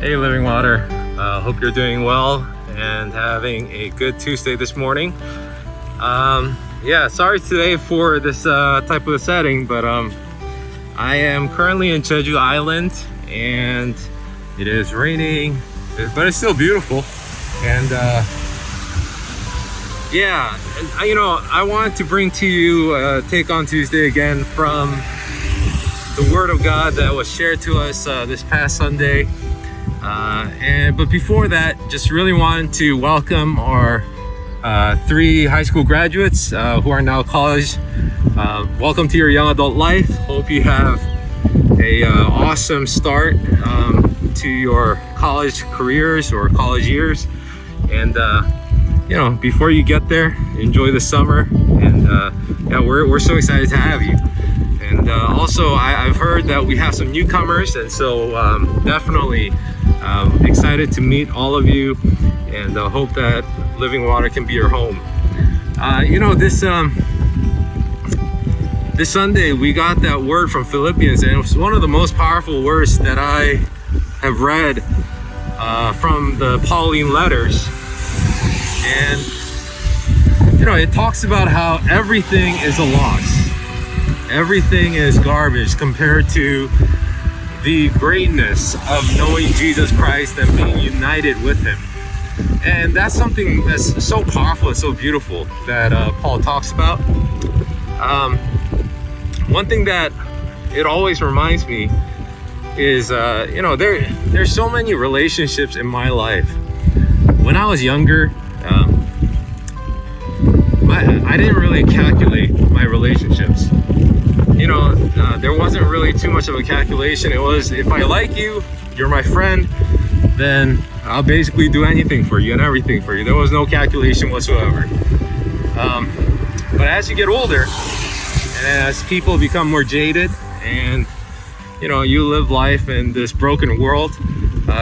Hey, Living Water. Hope you're doing well and having a good Tuesday this morning. Sorry today for this type of a setting, but I am currently in Jeju Island and it is raining, but it's still beautiful. And I wanted to bring to you Take on Tuesday again from the Word of God that was shared to us this past Sunday. But before that, just really wanted to welcome our 3 high school graduates who are now college. Welcome to your young adult life. Hope you have a awesome start to your college careers or college years. And before you get there, enjoy the summer. And we're so excited to have you. And also, I've heard that we have some newcomers, and so definitely excited to meet all of you, and hope that Living Water can be your home. This Sunday we got that word from Philippians, and it was one of the most powerful words that I have read from the Pauline letters. And it talks about how everything is a loss. Everything is garbage compared to the greatness of knowing Jesus Christ and being united with Him. And that's something that's so powerful and so beautiful that Paul talks about. One thing that it always reminds me is, there's so many relationships in my life. When I was younger, I didn't really calculate my relationships. There wasn't really too much of a calculation. It was, if I like you, you're my friend, then I'll basically do anything for you and everything for you. There was no calculation whatsoever. But as you get older, and as people become more jaded, and you live life in this broken world,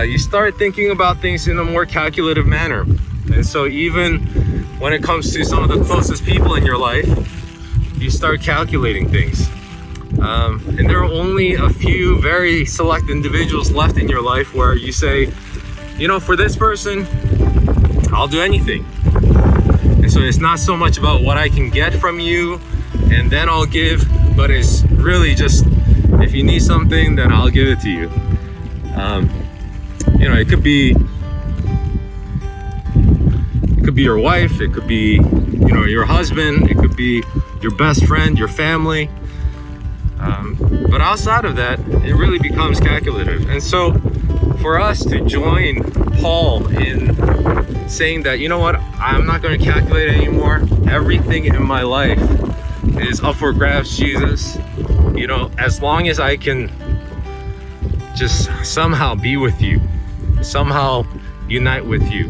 you start thinking about things in a more calculative manner. And so even when it comes to some of the closest people in your life, you start calculating things. And there are only a few very select individuals left in your life where you say, for this person, I'll do anything. And so it's not so much about what I can get from you and then I'll give, but it's really just, if you need something, then I'll give it to you. It could be your wife, it could be, your husband, it could be your best friend, your family. But outside of that, it really becomes calculative. And so for us to join Paul in saying that, I'm not going to calculate anymore. Everything in my life is up for grabs, Jesus. As long as I can just somehow be with you, somehow unite with you,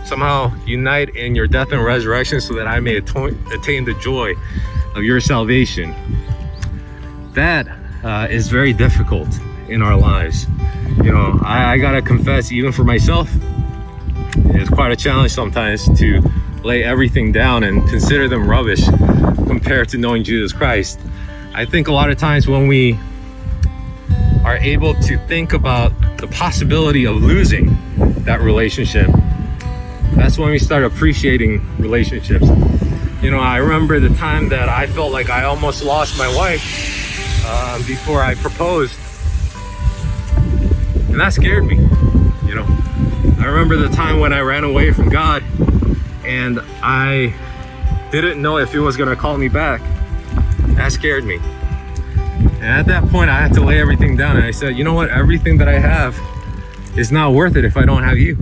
somehow unite in your death and resurrection so that I may attain the joy of your salvation. That is very difficult in our lives. I gotta confess, even for myself, it's quite a challenge sometimes to lay everything down and consider them rubbish compared to knowing Jesus Christ. I think a lot of times when we are able to think about the possibility of losing that relationship, that's when we start appreciating relationships. I remember the time that I felt like I almost lost my wife before I proposed, and that scared me. I remember the time when I ran away from God and I didn't know if He was going to call me back. That scared me. And at that point I had to lay everything down, and I said, what, everything that I have is not worth it if I don't have you.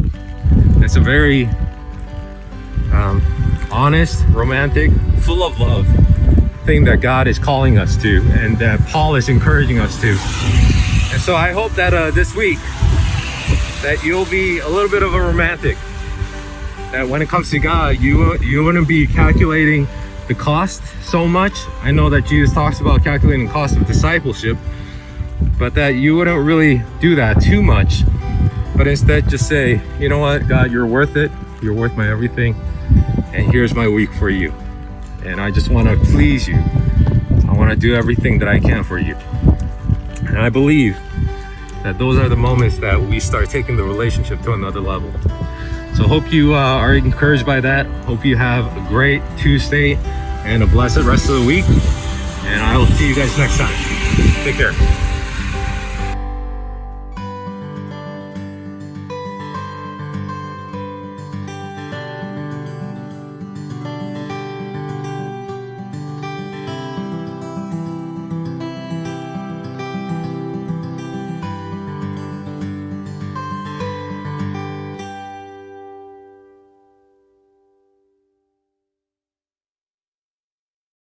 It's a very honest, romantic, full of love thing that God is calling us to, and that Paul is encouraging us to. And so I hope that this week that you'll be a little bit of a romantic, that when it comes to God, you wouldn't be calculating the cost so much. I know that Jesus talks about calculating the cost of discipleship, but that you wouldn't really do that too much, but instead just say, what, God, you're worth it. You're worth my everything, and here's my week for you. And I just want to please you. I want to do everything that I can for you. And I believe that those are the moments that we start taking the relationship to another level. So hope you are encouraged by that. Hope you have a great Tuesday and a blessed rest of the week. And I will see you guys next time. Take care.